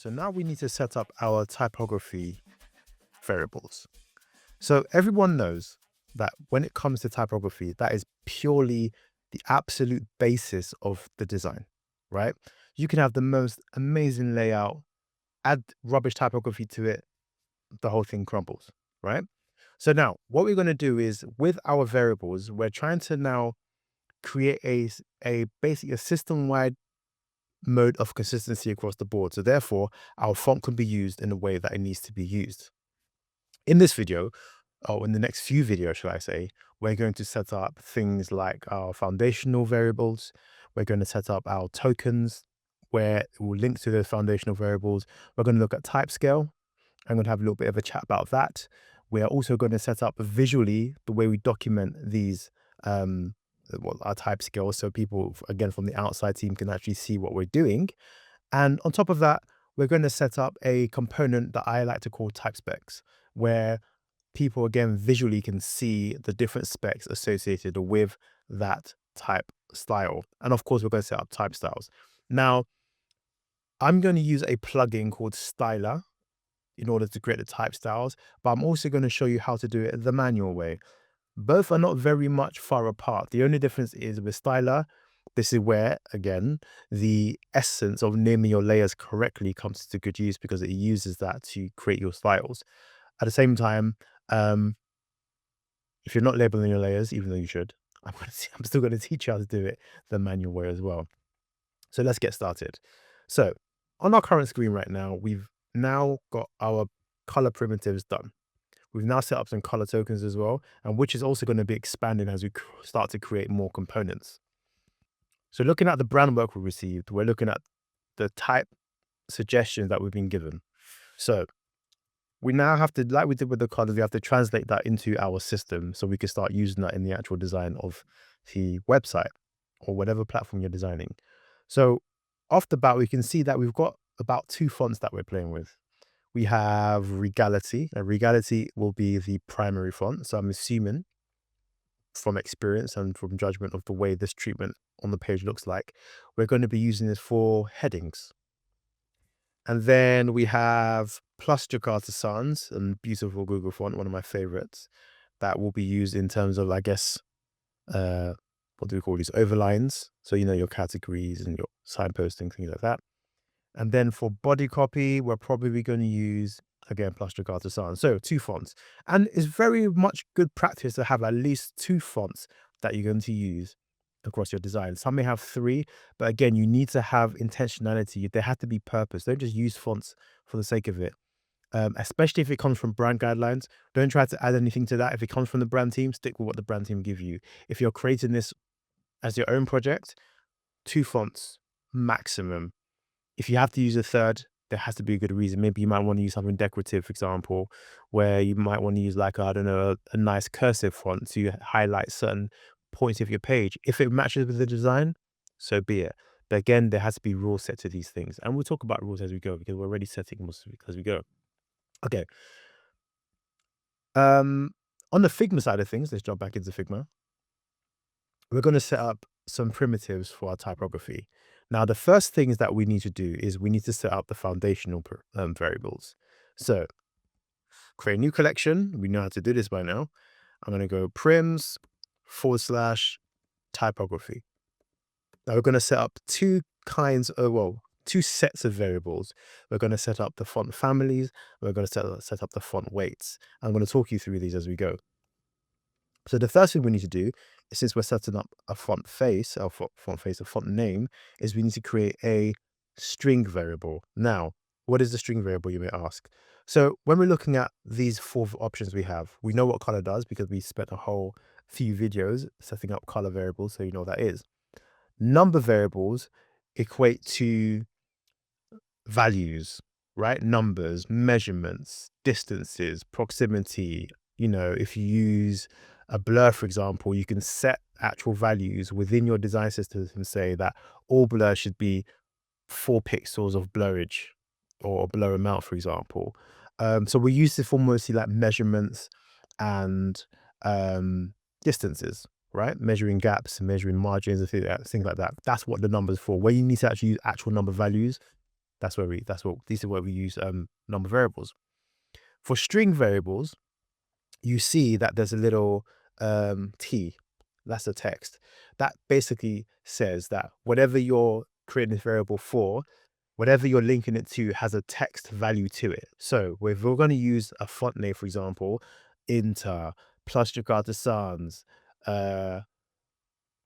So now we need to set up our typography variables. So everyone knows that when it comes to typography, that is purely the absolute basis of the design, right? You can have the most amazing layout, add rubbish typography to it, the whole thing crumbles, right? So now what we're going to do is with our variables, we're trying to now create a basically a system-wide mode of consistency across the board. So therefore, our font can be used in the way that it needs to be used. In this video, or in the next few videos, shall I say, we're going to set up things like our foundational variables. We're going to set up our tokens where it will link to those foundational variables. We're going to look at type scale. I'm going to have a little bit of a chat about that. We are also going to set up visually the way we document these our type scale, so people again from the outside team can actually see what we're doing. And on top of that, we're going to set up a component that I like to call type specs, where people again visually can see the different specs associated with that type style. And of course, we're going to set up type styles. Now, I'm going to use a plugin called Styler in order to create the type styles, but I'm also going to show you how to do it the manual way. Both are not very much far apart. The only difference is with Styler, this is where, again, the essence of naming your layers correctly comes to good use because it uses that to create your styles. At the same time, if you're not labeling your layers, even though you should, I'm still going to teach you how to do it the manual way as well. So let's get started. So on our current screen right now, we've now got our color primitives done. We've now set up some color tokens as well, and which is also going to be expanding as we start to create more components. So looking at the brand work we received, we're looking at the type suggestions that we've been given. So we now have to, like we did with the colors, we have to translate that into our system so we can start using that in the actual design of the website or whatever platform you're designing. So off the bat, we can see that we've got about 2 fonts that we're playing with. We have Regality, and Regality will be the primary font. So I'm assuming from experience and from judgment of the way this treatment on the page looks like, we're going to be using this for headings. And then we have Plus Jakarta Sans, and beautiful Google font, one of my favorites, that will be used in terms of, I guess, what do we call these? Overlines. So, you know, your categories and your signposting, things like that. And then for body copy, we're probably going to use, again, Plus Jakarta Sans. So 2 fonts. And it's very much good practice to have at least 2 fonts that you're going to use across your design. Some may have 3, but again, you need to have intentionality. They have to be purpose. Don't just use fonts for the sake of it. Especially if it comes from brand guidelines. Don't try to add anything to that. If it comes from the brand team, stick with what the brand team give you. If you're creating this as your own project, 2 fonts maximum. If you have to use a third, there has to be a good reason. Maybe you might want to use something decorative, for example, where you might want to use like, I don't know, a nice cursive font to highlight certain points of your page. If it matches with the design, so be it. But again, there has to be rules set to these things. And we'll talk about rules as we go because we're already setting rules as we go. Okay. On the Figma side of things, let's jump back into Figma. We're going to set up some primitives for our typography. Now, the first things that we need to do is we need to set up the foundational variables. So create a new collection. We know how to do this by now. I'm going to go prims / typography. Now we're going to set up 2 sets of variables. We're going to set up the font families. We're going to set up the font weights. I'm going to talk you through these as we go. So the first thing we need to do, since we're setting up a font face, a font name, is we need to create a string variable. Now, what is the string variable, you may ask? So when we're looking at these 4 options we have, we know what color does because we spent a whole few videos setting up color variables, so you know what that is. Number variables equate to values, right? Numbers, measurements, distances, proximity. You know, if you use a blur, for example, you can set actual values within your design system and say that all blur should be 4 pixels of blurage or blur amount, for example. So we use this for mostly like measurements and distances, right? Measuring gaps and measuring margins and things like that. That's what the number's for. Where you need to actually use actual number values, these are where we use number variables. For string variables, you see that there's a little T, that's the text. That basically says that whatever you're creating this variable for, whatever you're linking it to has a text value to it. So if we're going to use a font name, for example, Inter, Plus Jakarta Sans,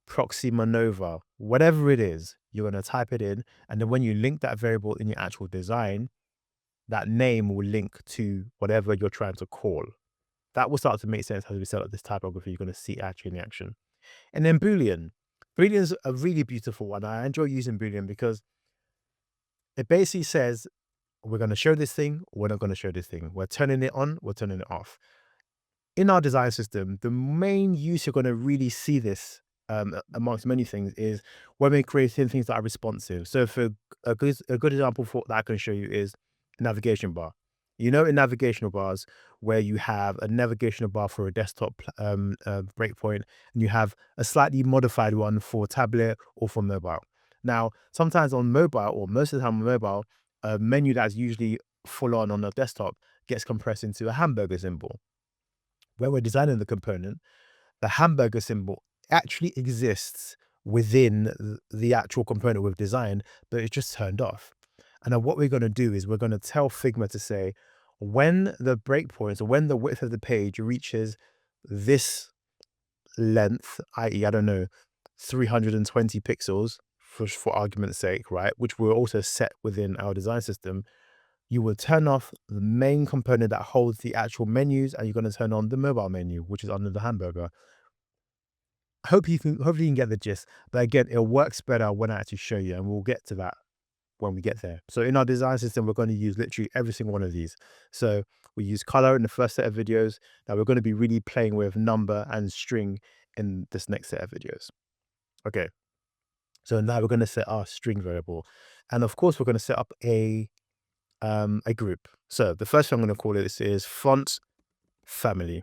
Proxima Nova, whatever it is, you're going to type it in. And then when you link that variable in your actual design, that name will link to whatever you're trying to call. That will start to make sense as we set up this typography. You're going to see actually in action. And then Boolean. Boolean's a really beautiful one. I enjoy using Boolean because it basically says, we're going to show this thing, we're not going to show this thing. We're turning it on, we're turning it off. In our design system, the main use you're going to really see this amongst many things is when we're creating things that are responsive. So for a good example for that I can show you is navigation bar. You know, in navigational bars where you have a navigational bar for a desktop breakpoint, and you have a slightly modified one for tablet or for mobile. Now, sometimes on mobile, or most of the time on mobile, a menu that's usually full on a desktop gets compressed into a hamburger symbol. When we're designing the component, the hamburger symbol actually exists within the actual component we've designed, but it's just turned off. And then what we're going to do is we're going to tell Figma to say, when the breakpoints or when the width of the page reaches this length, i.e., I don't know, 320 pixels for argument's sake, right? Which will also set within our design system. You will turn off the main component that holds the actual menus, and you're going to turn on the mobile menu, which is under the hamburger. Hopefully you can get the gist. But again, it works better when I actually show you, and we'll get to that when we get there. So in our design system, we're going to use literally every single one of these. So we use color in the first set of videos. Now we're going to be really playing with number and string in this next set of videos. Okay. So now we're going to set our string variable. And of course, we're going to set up a group. So the first thing I'm going to call this is font family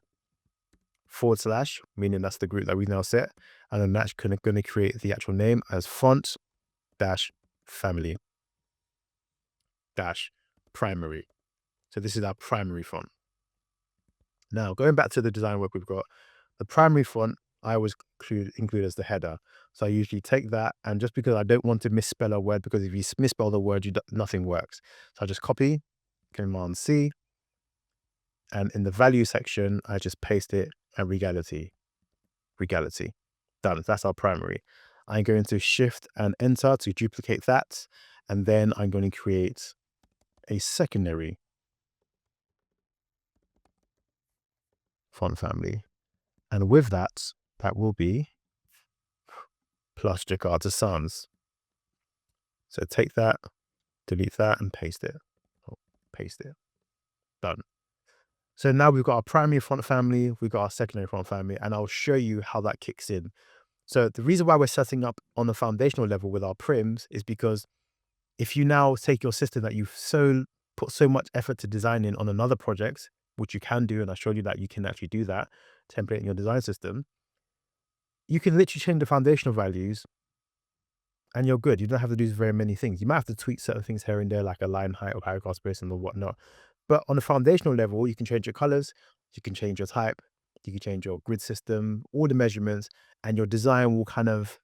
/ meaning that's the group that we've now set. And then that's going to create the actual name as font - family - primary. So this is our primary font. Now going back to the design work we've got, the primary font I always include as the header. So I usually take that, and just because I don't want to misspell a word, because if you misspell the word, nothing works. So I just copy, Command C, and in the value section, I just paste it and regality. Done. That's our primary. I'm going to Shift and Enter to duplicate that, and then I'm going to create a secondary font family. And with that, that will be Plus Jakarta Sans. So take that, delete that, and paste it. Done. So now we've got our primary font family, we've got our secondary font family, and I'll show you how that kicks in. So the reason why we're setting up on the foundational level with our prims is because if you now take your system that you've put so much effort to designing on another project, which you can do, and I showed you that you can actually do that, template in your design system, you can literally change the foundational values and you're good. You don't have to do very many things. You might have to tweak certain things here and there, like a line height or paragraph spacing or whatnot. But on the foundational level, you can change your colors, you can change your type, you can change your grid system, all the measurements, and your design will kind of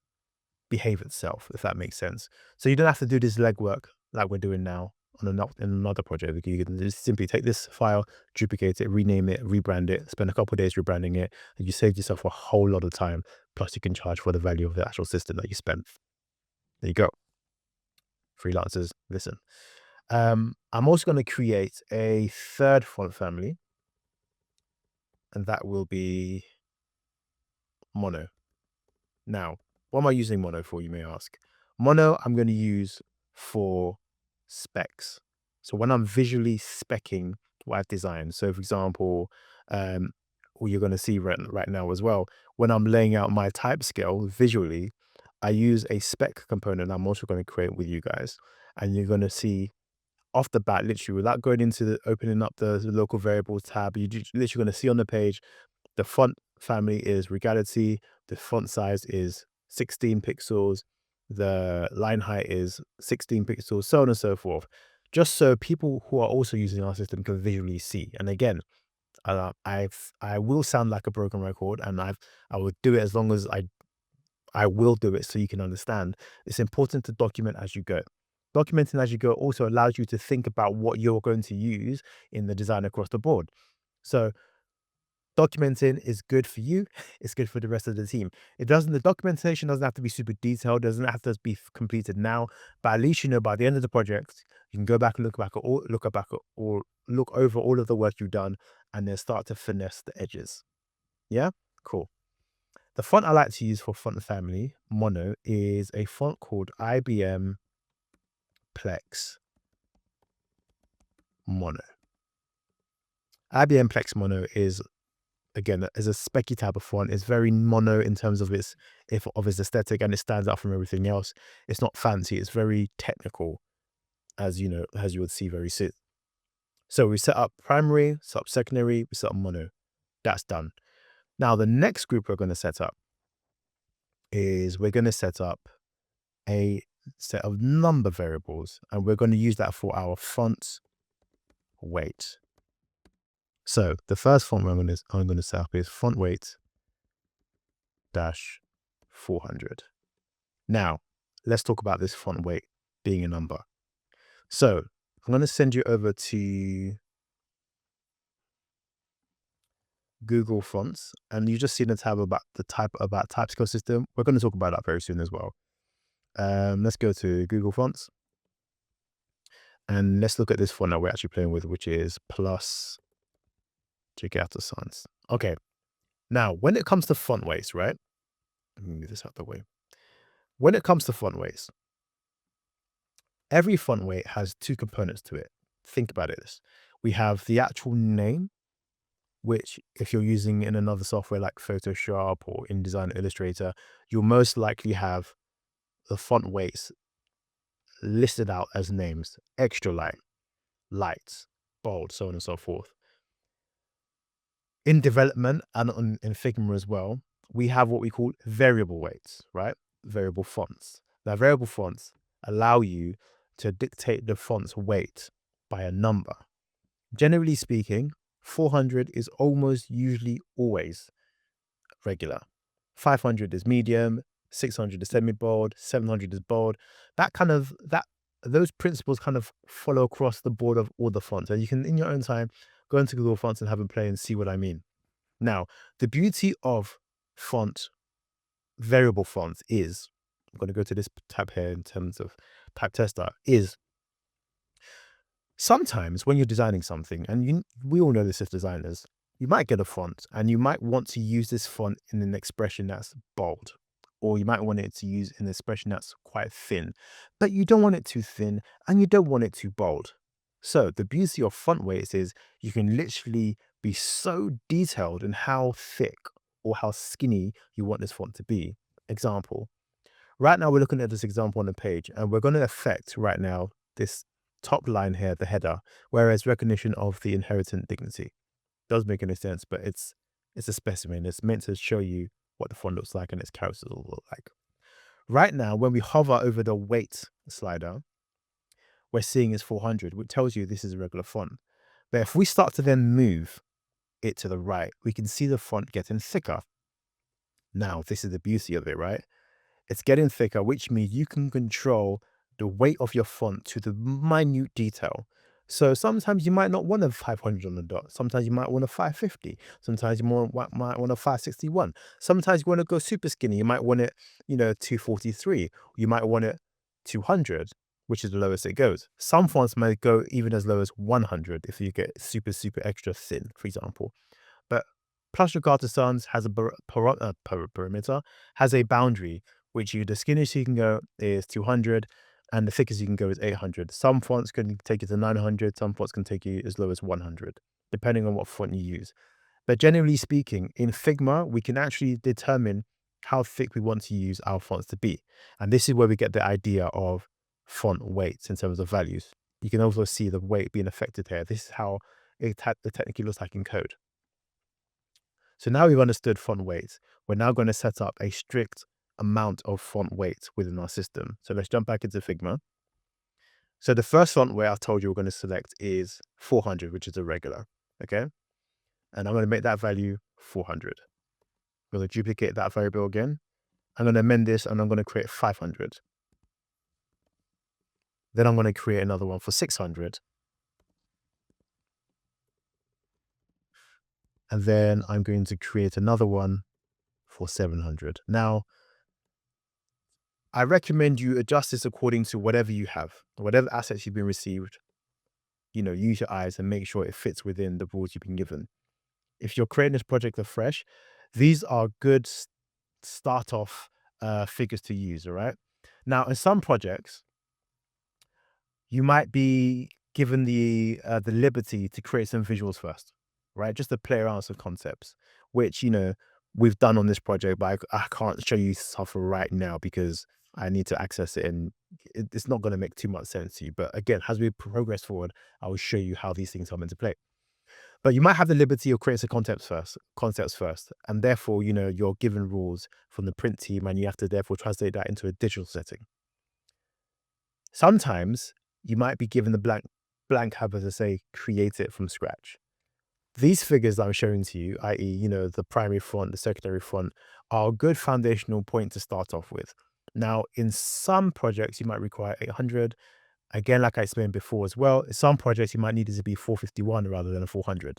behave itself, if that makes sense. So you don't have to do this legwork like we're doing now in another project. You can just simply take this file, duplicate it, rename it, rebrand it, spend a couple of days rebranding it, and you save yourself a whole lot of time. Plus, you can charge for the value of the actual system that you spent. There you go. Freelancers, listen. I'm also going to create a third font family, and that will be Mono. Now, what am I using Mono for, you may ask? Mono, I'm going to use for specs. So when I'm visually speccing what I've designed, so for example, what you're going to see right now as well, when I'm laying out my type scale visually, I use a spec component I'm also going to create with you guys. And you're going to see off the bat, literally, without going into opening up the local variables tab, you're literally going to see on the page, the font family is Regality, the font size is 16 pixels, the line height is 16 pixels, so on and so forth, just so people who are also using our system can visually see. And again, I will sound like a broken record, and I will do it as long as I will do it so you can understand. It's important to document as you go. Documenting as you go also allows you to think about what you're going to use in the design across the board. So documenting is good for you. It's good for the rest of the team. The documentation doesn't have to be super detailed, doesn't have to be completed now, but at least you know by the end of the project, you can go back and look over all of the work you've done and then start to finesse the edges. Yeah? Cool. The font I like to use for font family, Mono, is a font called IBM Plex Mono. IBM Plex Mono is, again, is a specky type of font. It's very mono in terms of its aesthetic, and it stands out from everything else. It's not fancy. It's very technical, as you know, as you would see very soon. So we set up primary, set up secondary, we set up mono. That's done. Now the next group we're going to set up is we're going to set up a set of number variables, and we're going to use that for our font weight. So the first font I'm going to set up is font weight dash 400. Now let's talk about this font weight being a number. So I'm going to send you over to Google Fonts, and you just see the tab about TypeScript system. We're going to talk about that very soon as well. Let's go to Google Fonts, and let's look at this font that we're actually playing with, which is Plus Gigato Sans. Okay, now when it comes to font weights, right? Let me move this out the way. When it comes to font weights, every font weight has two components to it. Think about it. We have the actual name, which if you're using in another software like Photoshop or InDesign or Illustrator, you'll most likely have the font weights listed out as names: extra light, bold, so on and so forth. In development and in Figma as well, we have what we call variable weights, right? Variable fonts. Now, variable fonts allow you to dictate the font's weight by a number. Generally speaking, 400 is almost usually always regular. 500 is medium, 600 is semi-bold, 700 is bold. Those principles kind of follow across the board of all the fonts. And you can, in your own time, go into Google Fonts and have them play and see what I mean. Now, the beauty of variable fonts is, I'm going to go to this tab here in terms of Type Tester, is sometimes when you're designing something, and we all know this as designers, you might get a font and you might want to use this font in an expression that's bold, or you might want it to use an expression that's quite thin, but you don't want it too thin and you don't want it too bold. So the beauty of font weights is you can literally be so detailed in how thick or how skinny you want this font to be. Example, right now we're looking at this example on the page, and we're going to affect right now this top line here, the header, whereas recognition of the inherent dignity. Does make any sense, but it's a specimen. It's meant to show you what the font looks like and its characters will look like. Right now, when we hover over the weight slider, we're seeing is 400, which tells you this is a regular font. But if we start to then move it to the right, we can see the font getting thicker. Now, this is the beauty of it, right? It's getting thicker, which means you can control the weight of your font to the minute detail. So sometimes you might not want a 500 on the dot. Sometimes you might want a 550. Sometimes you might want a 561. Sometimes you want to go super skinny. You might want it, 243. You might want it 200, which is the lowest it goes. Some fonts might go even as low as 100 if you get super, super extra thin, for example. But Plus Gigato Sans has a perimeter, has a boundary, which the skinniest you can go is 200, and the thickest you can go is 800. Some fonts can take you to 900, some fonts can take you as low as 100, depending on what font you use. But generally speaking, in Figma, we can actually determine how thick we want to use our fonts to be. And this is where we get the idea of font weights in terms of values. You can also see the weight being affected here. This is how it technically looks like in code. So now we've understood font weights. We're now going to set up a strict amount of font weight within our system. So let's jump back into Figma. So the first font weight I told you we're going to select is 400, which is a regular. Okay. And I'm going to make that value 400. I'm going to duplicate that variable again. I'm going to amend this and I'm going to create 500. Then I'm going to create another one for 600. And then I'm going to create another one for 700. Now, I recommend you adjust this according to whatever you have, whatever assets you've been received. Use your eyes and make sure it fits within the rules you've been given. If you're creating this project afresh, these are good start off figures to use. All right. Now, in some projects, you might be given the liberty to create some visuals first, right? Just to play around with some concepts, which we've done on this project, but I can't show you stuff right now because I need to access it, and it's not going to make too much sense to you. But again, as we progress forward, I will show you how these things come into play. But you might have the liberty of creating concepts first, and therefore, you're given rules from the print team, and you have to therefore translate that into a digital setting. Sometimes you might be given the blank canvas to say, create it from scratch. These figures that I'm showing to you, i.e., the primary font, the secondary font, are a good foundational point to start off with. Now, in some projects, you might require 800. Again, like I explained before as well, in some projects, you might need it to be 451 rather than a 400.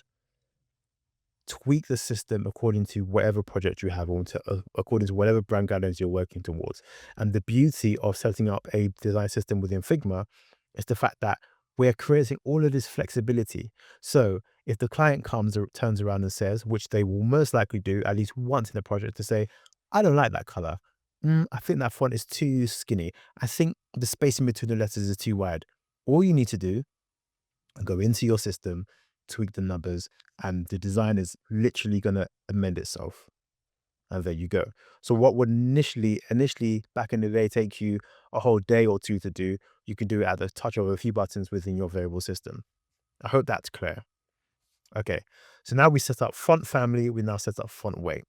Tweak the system according to whatever project you have, or according to whatever brand guidelines you're working towards. And the beauty of setting up a design system within Figma is the fact that we're creating all of this flexibility. So if the client turns around and says, which they will most likely do at least once in the project, to say, I don't like that color. I think that font is too skinny. I think the spacing between the letters is too wide. All you need to do is go into your system, tweak the numbers, and the design is literally going to amend itself. And there you go. So what would initially back in the day take you a whole day or two to do, you can do it at the touch of a few buttons within your variable system. I hope that's clear. Okay, so now we set up font family, we now set up font weight.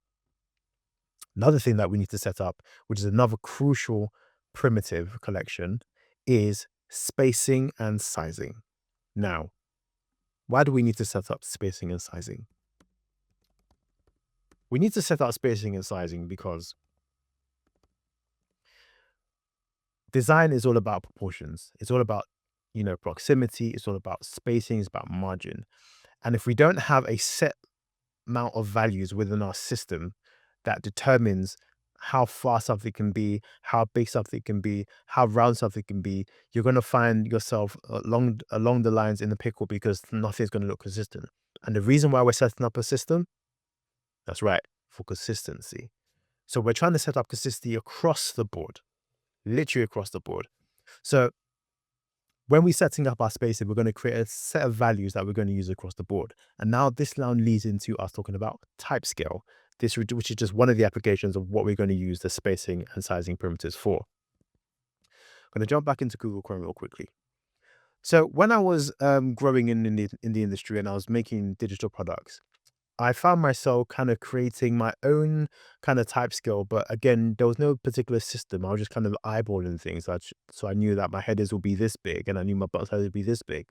Another thing that we need to set up, which is another crucial primitive collection, is spacing and sizing. Now, why do we need to set up spacing and sizing? We need to set up spacing and sizing because design is all about proportions. It's all about, proximity. It's all about spacing. It's about margin. And if we don't have a set amount of values within our system that determines how far something can be, how big something can be, how round something can be, you're going to find yourself along the lines in the pickle because nothing's going to look consistent. And the reason why we're setting up a system, that's right, for consistency. So we're trying to set up consistency across the board, literally across the board. So when we're setting up our spacing, we're going to create a set of values that we're going to use across the board. And now this now leads into us talking about type scale, which is just one of the applications of what we're going to use the spacing and sizing primitives for. I'm going to jump back into Google Chrome real quickly. So when I was growing in the industry and I was making digital products, I found myself kind of creating my own kind of type scale, but again, there was no particular system. I was just kind of eyeballing things. So I knew that my headers would be this big, and I knew my button size would be this big.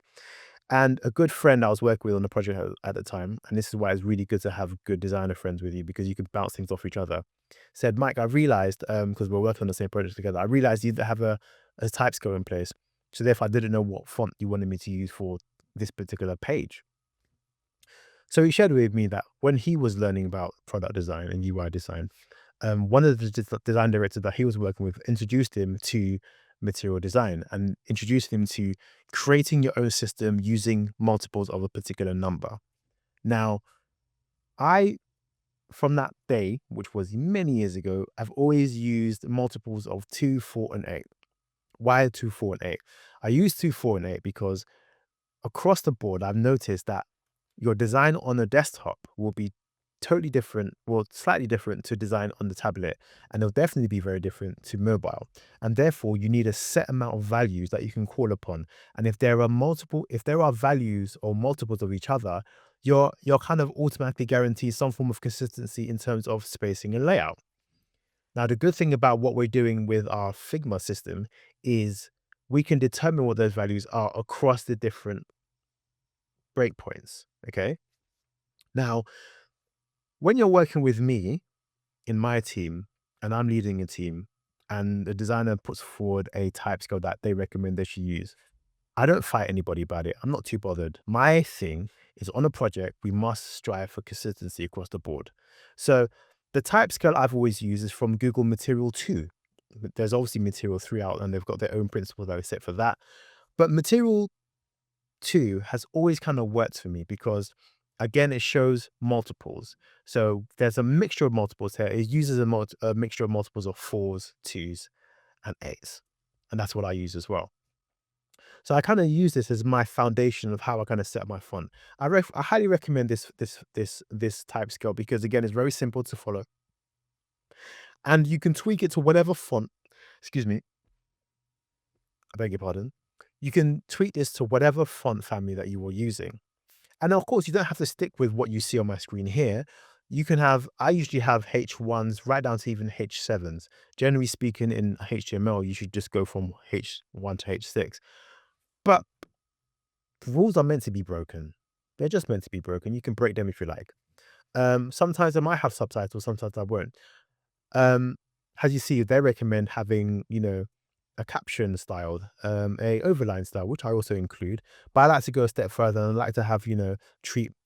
And a good friend I was working with on the project at the time, and this is why it's really good to have good designer friends with you because you can bounce things off each other, said, Mike, I realized, because we're working on the same project together, I realized you have a type scale in place. So therefore, I didn't know what font you wanted me to use for this particular page. So he shared with me that when he was learning about product design and UI design, one of the design directors that he was working with introduced him to material design and introduced him to creating your own system using multiples of a particular number. Now, from that day, which was many years ago, I've always used multiples of 2, 4, and 8. Why 2, 4, and 8? I use 2, 4, and 8 because across the board, I've noticed that your design on a desktop will be totally different, well, slightly different to design on the tablet, and it'll definitely be very different to mobile. And therefore, you need a set amount of values that you can call upon. And if there are values or multiples of each other, you're kind of automatically guaranteed some form of consistency in terms of spacing and layout. Now, the good thing about what we're doing with our Figma system is we can determine what those values are across the different breakpoints. Okay. Now, when you're working with me in my team and I'm leading a team and the designer puts forward a type scale that they recommend they should use, I don't fight anybody about it. I'm not too bothered. My thing is on a project, we must strive for consistency across the board. So the type scale I've always used is from Google Material 2. There's obviously Material 3 out and they've got their own principles that are set for that. But Material 2 has always kind of worked for me because again, it shows multiples. So there's a mixture of multiples here. It uses a mixture of multiples of 4s, 2s, and 8s. And that's what I use as well. So I kind of use this as my foundation of how I kind of set up my font. I highly recommend this type scale because again, it's very simple to follow, and you can tweak it to whatever font. Excuse me, I beg your pardon. You can tweak this to whatever font family that you are using, and of course, you don't have to stick with what you see on my screen here. You can have. I usually have H1s right down to even H7s. Generally speaking, in HTML, you should just go from H1 to H6. But rules are meant to be broken. They're just meant to be broken. You can break them if you like. Sometimes I might have subtitles, sometimes I won't. Um, as you see, they recommend having, a caption style, a overline style, which I also include. But I like to go a step further and I like to have,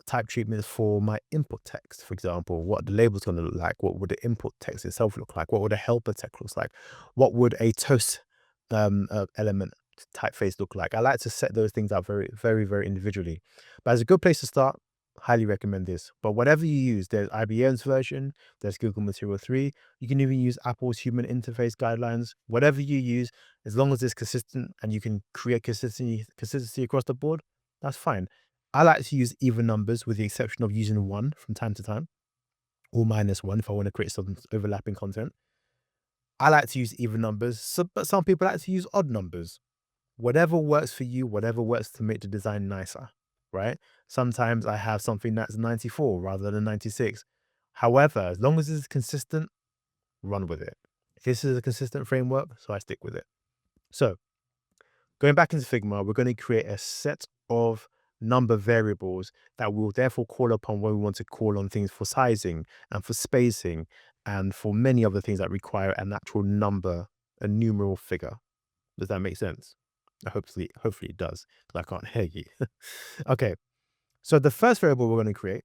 type treatments for my input text, for example, what the label's going to look like, what would the input text itself look like, what would a helper text look like, what would a toast element typeface look like. I like to set those things out very, very, very individually. But as a good place to start, highly recommend this. But whatever you use, there's IBM's version, there's Google Material 3. You can even use Apple's human interface guidelines. Whatever you use, as long as it's consistent and you can create consistency across the board, that's fine. I like to use even numbers with the exception of using 1 from time to time, or -1 if I want to create some overlapping content. I like to use even numbers, but some people like to use odd numbers. Whatever works for you, whatever works to make the design nicer, right? Sometimes I have something that's 94 rather than 96. However, as long as it's consistent, run with it. This is a consistent framework, so I stick with it. So going back into Figma, we're going to create a set of number variables that we'll therefore call upon when we want to call on things for sizing and for spacing and for many other things that require an actual number, a numeral figure. Does that make sense? Hopefully it does, because I can't hear you. Okay, so the first variable we're going to create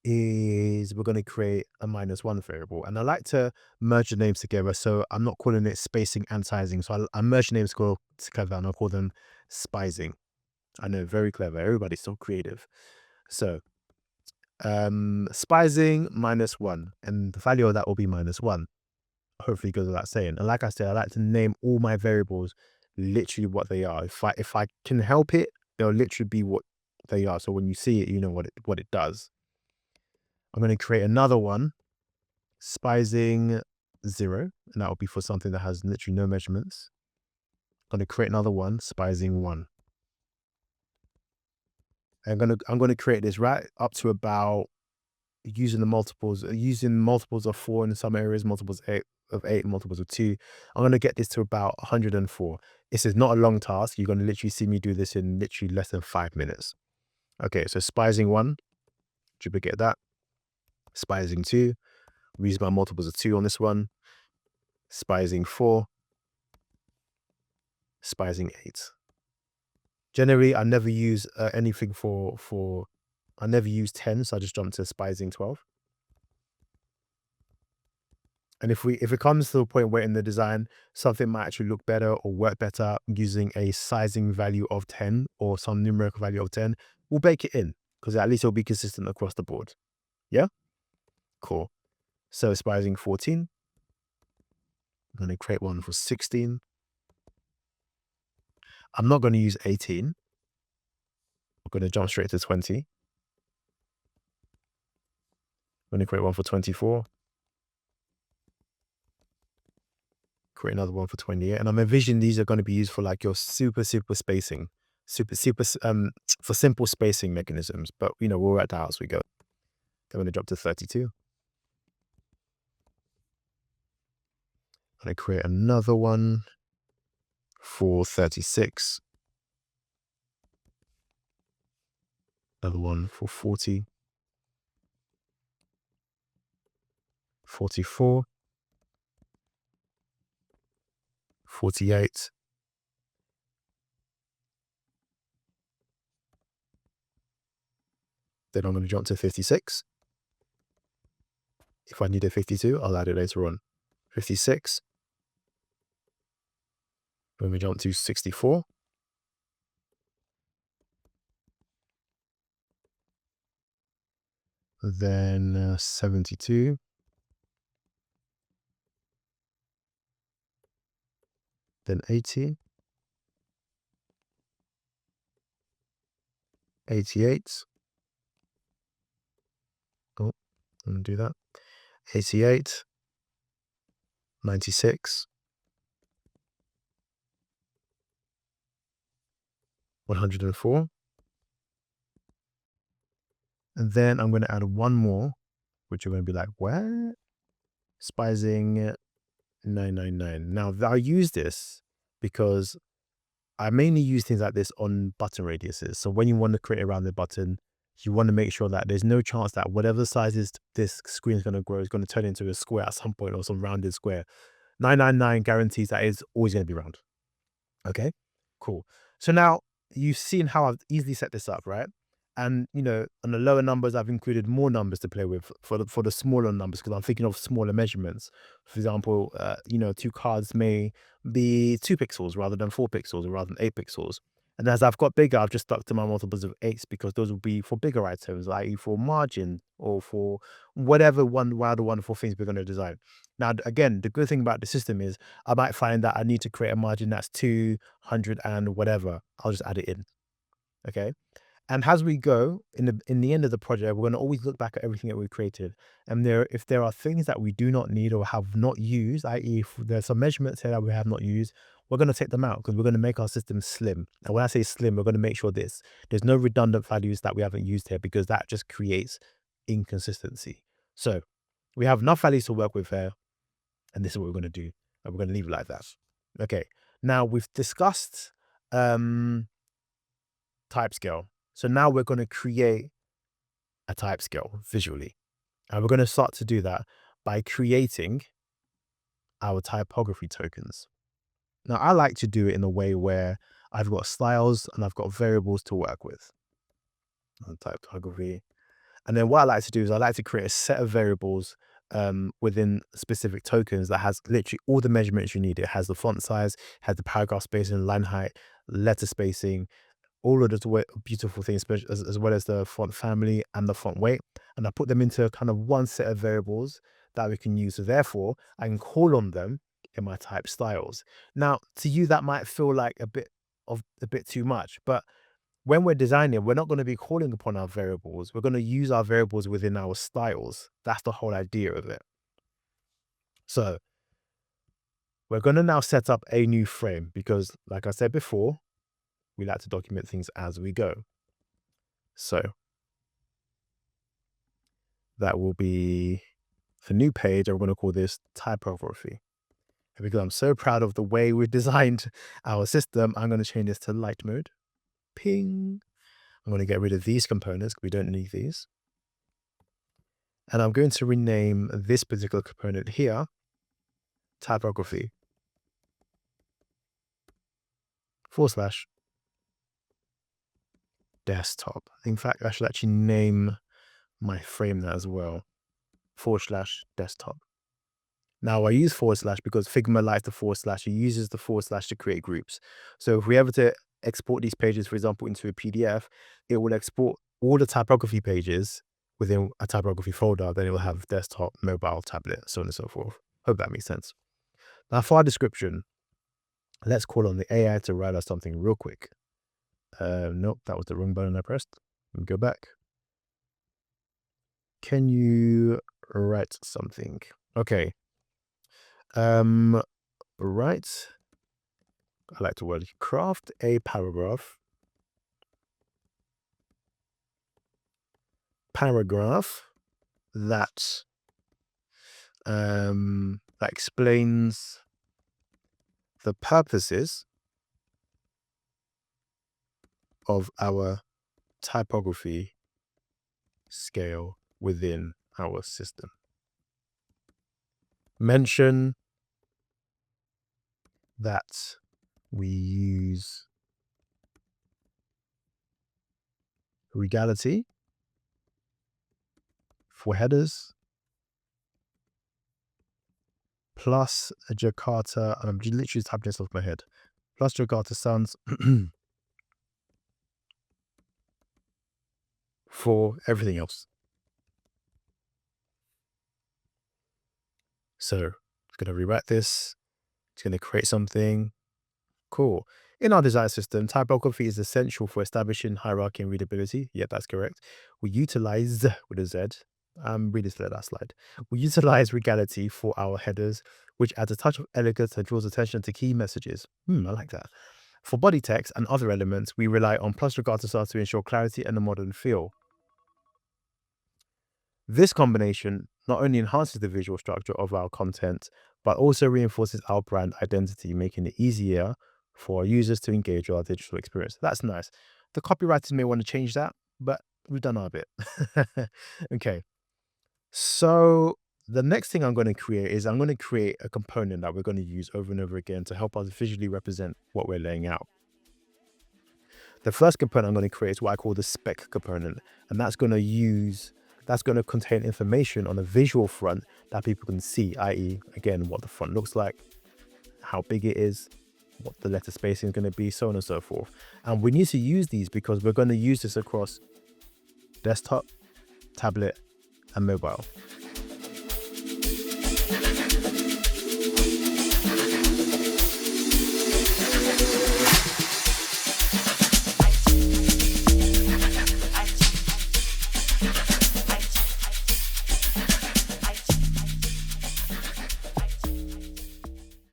is we're going to create a -1 variable, and I like to merge the names together, so I'm not calling it spacing and sizing. So I merge the names together, and I'll call them spicing. I know, very clever. Everybody's so creative. So spicing -1, and the value of that will be -1. Hopefully goes without saying. And like I said, I like to name all my variables literally what they are. If I can help it, they'll literally be what they are. So when you see it, you know what it does. I'm going to create another one, spicing 0, and that will be for something that has literally no measurements. I'm going to create another one, spicing 1. I'm going to create this right up to about using multiples of 4 in some areas, multiples of 8, multiples of 2. I'm going to get this to about 104. This is not a long task. You're going to literally see me do this in literally less than 5 minutes. Okay, so spicing 1, duplicate that. Spicing 2, we use my multiples of 2 on this one. Spicing 4, spicing 8. Generally, I never use anything I never use 10, so I just jump to spicing 12. And if it comes to a point where in the design something might actually look better or work better using a sizing value of 10 or some numerical value of 10, we'll bake it in because at least it'll be consistent across the board. Yeah? Cool. So spicing 14. I'm going to create one for 16. I'm not going to use 18. I'm going to jump straight to 20. I'm going to create one for 24. Create another one for 28. And I'm envisioning these are going to be used for like your super spacing, for simple spacing mechanisms. But we'll work that out as we go. I'm going to drop to 32. going to create another one for 36. Another one for 40. 44. 48. Then I'm going to jump to 56. If I need a 52, I'll add it later on. 56. When we jump to 64. Then 72. Then 80. 88. Oh, I'm going to do that. 88. 96. 104. And then I'm going to add one more, which you're going to be like, what? Spicing 999. Now, I use this because I mainly use things like this on button radiuses. So when you want to create around the button, you want to make sure that there's no chance that whatever sizes this screen is going to grow is going to turn into a square at some point or some rounded square. 999 guarantees that it's always going to be round. Okay, cool. So now you've seen how I've easily set this up, right? And on the lower numbers, I've included more numbers to play with for the smaller numbers because I'm thinking of smaller measurements. For example, 2 cards may be 2 pixels rather than 4 pixels or rather than 8 pixels. And as I've got bigger, I've just stuck to my multiples of eights because those will be for bigger items, like for margin or for whatever wild wonderful things we're going to design. Now, again, the good thing about the system is I might find that I need to create a margin that's 200 and whatever. I'll just add it in. Okay. And as we go in the end of the project, we're going to always look back at everything that we've created. And if there are things that we do not need or have not used, i.e., if there's some measurements here that we have not used, we're going to take them out because we're going to make our system slim. And when I say slim, we're going to make sure there's no redundant values that we haven't used here because that just creates inconsistency. So we have enough values to work with here. And this is what we're going to do. And we're going to leave it like that. Okay. Now we've discussed type scale. So now we're going to create a type scale visually. And we're going to start to do that by creating our typography tokens. Now I like to do it in a way where I've got styles and I've got variables to work with. Typography. And then what I like to do is I like to create a set of variables within specific tokens that has literally all the measurements you need. It has the font size, has the paragraph spacing, line height, letter spacing, all of those beautiful things, as well as the font family and the font weight. And I put them into kind of one set of variables that we can use. So therefore, I can call on them in my type styles. Now, to you, that might feel like a bit too much, but when we're designing, we're not going to be calling upon our variables. We're going to use our variables within our styles. That's the whole idea of it. So we're going to now set up a new frame because, like I said before, we like to document things as we go. So that will be the new page. I'm going to call this typography. And because I'm so proud of the way we've designed our system, I'm going to change this to light mode. Ping. I'm going to get rid of these components because we don't need these. And I'm going to rename this particular component here typography / desktop. In fact, I should actually name my frame that as well. / desktop. Now I use / because Figma likes the / it uses the / to create groups. So if we ever to export these pages, for example, into a PDF, it will export all the typography pages within a typography folder. Then it will have desktop, mobile, tablet, so on and so forth. Hope that makes sense. Now for our description, let's call on the AI to write us something real quick. Nope, that was the wrong button I pressed. Let me go back. Can you write something? Okay. Right. I like the word craft a paragraph. That explains the purposes of our typography scale within our system. Mention that we use Regality for headers plus a Jakarta, and I'm literally typing this off my head, plus Jakarta Sans for everything else. So it's going to rewrite this. It's going to create something. Cool. In our design system, typography is essential for establishing hierarchy and readability. Yeah, that's correct. We utilize, with a Z, I'm really slow at that slide. We utilize Regality for our headers, which adds a touch of elegance and draws attention to key messages. I like that. For body text and other elements, we rely on plus Regality Stars to ensure clarity and a modern feel. This combination not only enhances the visual structure of our content, but also reinforces our brand identity, making it easier for our users to engage with our digital experience. That's nice. The copywriters may want to change that, but we've done our bit. Okay. So the next thing I'm going to create is I'm going to create a component that we're going to use over and over again to help us visually represent what we're laying out. The first component I'm going to create is what I call the spec component, and that's going to contain information on a visual front that people can see, i.e., again, what the front looks like, how big it is, what the letter spacing is going to be, so on and so forth. And we need to use these because we're going to use this across desktop, tablet, and mobile.